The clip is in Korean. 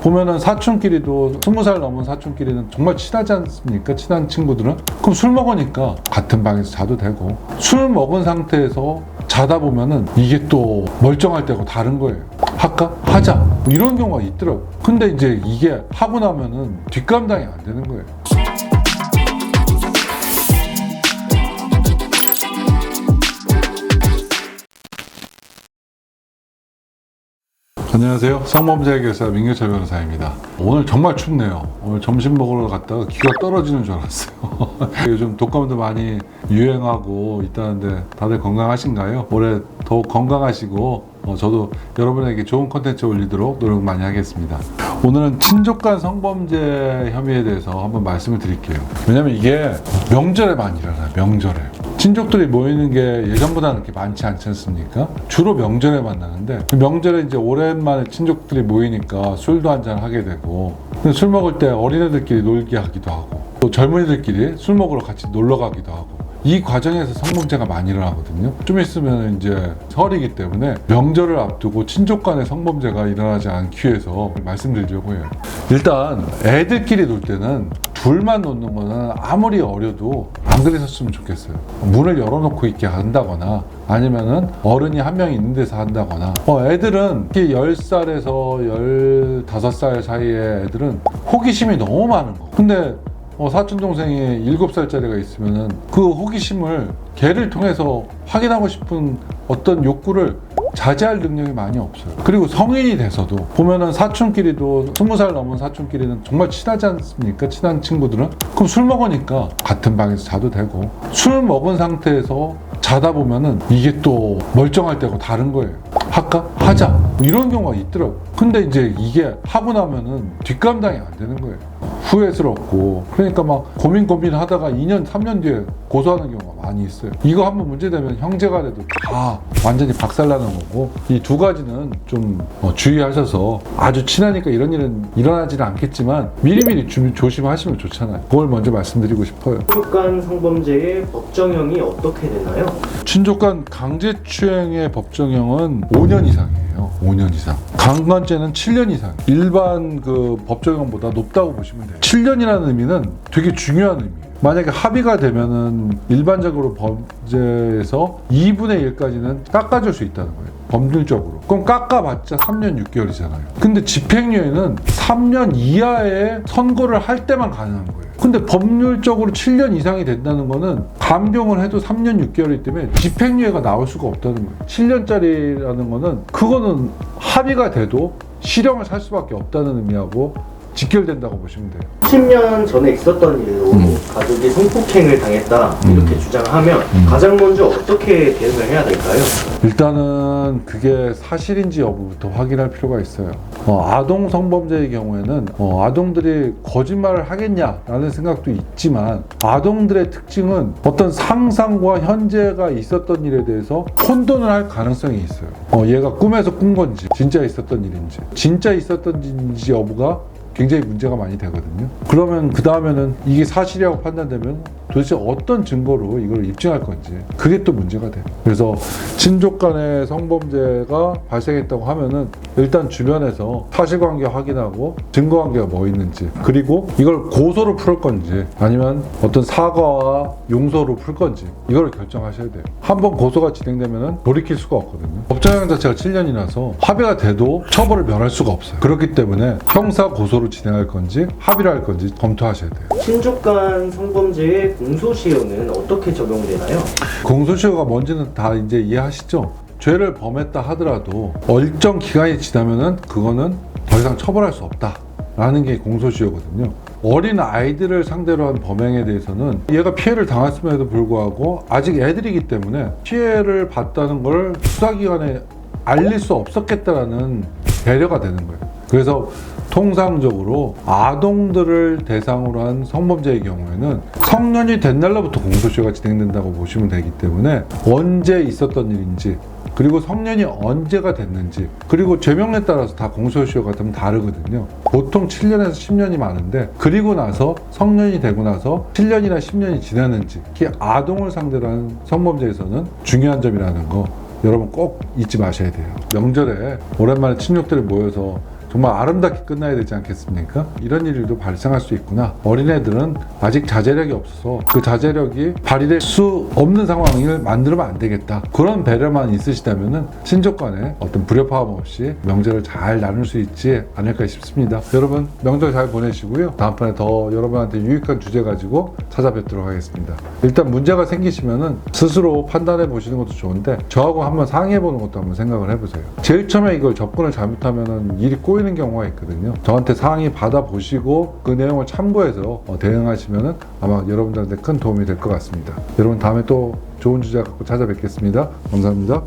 보면은 사촌끼리도 20살 넘은 사촌끼리는 정말 친하지 않습니까? 친한 친구들은. 그럼 술 먹으니까 같은 방에서 자도 되고, 술 먹은 상태에서 자다 보면은 이게 또 멀쩡할 때고 다른 거예요. 할까? 하자. 뭐 이런 경우가 있더라고. 근데 이제 이게 하고 나면은 뒷감당이 안 되는 거예요. 안녕하세요. 성범죄 해결사 민경철 변호사입니다. 오늘 정말 춥네요. 오늘 점심 먹으러 갔다가 기가 떨어지는 줄 알았어요. 요즘 독감도 많이 유행하고 있다는데 다들 건강하신가요? 올해 더욱 건강하시고 저도 여러분에게 좋은 콘텐츠 올리도록 노력 많이 하겠습니다. 오늘은 친족 간 성범죄 혐의에 대해서 한번 말씀을 드릴게요. 왜냐면 이게 명절에 많이 일어나요. 명절에. 친족들이 모이는 게 예전보다는 그렇게 많지 않지 않습니까? 주로 명절에 만나는데 그 명절에 이제 오랜만에 친족들이 모이니까 술도 한잔 하게 되고, 근데 술 먹을 때 어린애들끼리 놀게 하기도 하고 또 젊은이들끼리 술 먹으러 같이 놀러 가기도 하고, 이 과정에서 성범죄가 많이 일어나거든요. 좀 있으면 이제 설이기 때문에 명절을 앞두고 친족 간의 성범죄가 일어나지 않기 위해서 말씀드리려고 해요. 일단 애들끼리 놀 때는 둘만 놓는 거는 아무리 어려도 안 그랬었으면 좋겠어요. 문을 열어놓고 있게 한다거나 아니면은 어른이 한 명 있는 데서 한다거나. 애들은 특히 10살에서 15살 사이의 애들은 호기심이 너무 많은 거. 근데 사촌동생이 7살짜리가 있으면은 그 호기심을 걔를 통해서 확인하고 싶은 어떤 욕구를 자제할 능력이 많이 없어요. 그리고 성인이 돼서도 보면은 사촌끼리도 20살 넘은 사촌끼리는 정말 친하지 않습니까? 친한 친구들은. 그럼 술 먹으니까 같은 방에서 자도 되고, 술 먹은 상태에서 자다 보면은 이게 또 멀쩡할 때고 다른 거예요. 할까? 하자. 뭐 이런 경우가 있더라고. 근데 이제 이게 하고 나면은 뒷감당이 안 되는 거예요. 후회스럽고. 그러니까 막 고민하다가 2년, 3년 뒤에 고소하는 경우가 많이 있어요. 이거 한번 문제되면 형제간에도 다 완전히 박살나는 거고, 이 두 가지는 좀 주의하셔서, 아주 친하니까 이런 일은 일어나지는 않겠지만 미리미리 조심하시면 좋잖아요. 그걸 먼저 말씀드리고 싶어요. 친족 간 성범죄의 법정형이 어떻게 되나요? 친족 간 강제추행의 법정형은 5년 이상이에요. 5년 이상. 강간죄는 7년 이상. 일반 그 법정형보다 높다고 보시면 돼요. 7년이라는 의미는 되게 중요한 의미예요. 만약에 합의가 되면은 일반적으로 범죄에서 2분의 1까지는 깎아줄 수 있다는 거예요. 법률적으로. 그럼 깎아봤자 3년 6개월이잖아요. 근데 집행유예는 3년 이하의 선고를 할 때만 가능한 거예요. 근데 법률적으로 7년 이상이 된다는 거는 감경을 해도 3년 6개월이기 때문에 집행유예가 나올 수가 없다는 거예요. 7년짜리라는 거는 그거는 합의가 돼도 실형을 살 수밖에 없다는 의미하고 직결된다고 보시면 돼요. 10년 전에 있었던 일로 가족이 성폭행을 당했다 이렇게 주장하면 가장 먼저 어떻게 대응을 해야 될까요? 일단은 그게 사실인지 여부부터 확인할 필요가 있어요. 아동 성범죄의 경우에는 아동들이 거짓말을 하겠냐라는 생각도 있지만, 아동들의 특징은 어떤 상상과 현재가 있었던 일에 대해서 혼돈을 할 가능성이 있어요. 얘가 꿈에서 꾼 건지 진짜 있었던 일인지, 진짜 있었던 일인지 여부가 굉장히 문제가 많이 되거든요. 그러면 그 다음에는 이게 사실이라고 판단되면 도대체 어떤 증거로 이걸 입증할 건지, 그게 또 문제가 돼요. 그래서 친족 간의 성범죄가 발생했다고 하면은 일단 주변에서 사실관계 확인하고 증거관계가 뭐 있는지, 그리고 이걸 고소로 풀 건지 아니면 어떤 사과와 용서로 풀 건지, 이걸 결정하셔야 돼요. 한번 고소가 진행되면은 돌이킬 수가 없거든요. 법정형 자체가 7년이라서 합의가 돼도 처벌을 면할 수가 없어요. 그렇기 때문에 형사 고소로 진행할 건지 합의를 할 건지 검토하셔야 돼요. 친족 간 성범죄의 공소시효는 어떻게 적용되나요? 공소시효가 뭔지는 다 이제 이해하시죠? 죄를 범했다 하더라도 일정 기간이 지나면은 그거는 더 이상 처벌할 수 없다라는 게 공소시효거든요. 어린 아이들을 상대로 한 범행에 대해서는 얘가 피해를 당했음에도 불구하고 아직 애들이기 때문에 피해를 봤다는 걸 수사기관에 알릴 수 없었겠다라는 배려가 되는 거예요. 그래서 통상적으로 아동들을 대상으로 한 성범죄의 경우에는 성년이 된 날로부터 공소시효가 진행된다고 보시면 되기 때문에 언제 있었던 일인지, 그리고 성년이 언제가 됐는지, 그리고 죄명에 따라서 다 공소시효가 좀 다르거든요. 보통 7년에서 10년이 많은데, 그리고 나서 성년이 되고 나서 7년이나 10년이 지났는지, 특히 아동을 상대로 한 성범죄에서는 중요한 점이라는 거 여러분 꼭 잊지 마셔야 돼요. 명절에 오랜만에 친족들이 모여서 정말 아름답게 끝나야 되지 않겠습니까? 이런 일도 발생할 수 있구나. 어린애들은 아직 자제력이 없어서 그 자제력이 발휘될 수 없는 상황을 만들면 안 되겠다. 그런 배려만 있으시다면은 친족 간에 어떤 불협화음 없이 명절을 잘 나눌 수 있지 않을까 싶습니다. 여러분 명절 잘 보내시고요. 다음번에 더 여러분한테 유익한 주제 가지고 찾아뵙도록 하겠습니다. 일단 문제가 생기시면은 스스로 판단해 보시는 것도 좋은데 저하고 한번 상의해 보는 것도 한번 생각을 해보세요. 제일 처음에 이걸 접근을 잘못하면은 일이 꼬이는 경우가 있거든요. 저한테 상의 받아보시고 그 내용을 참고해서 대응하시면은 아마 여러분들한테 큰 도움이 될 것 같습니다. 여러분 다음에 또 좋은 주제 갖고 찾아뵙겠습니다. 감사합니다.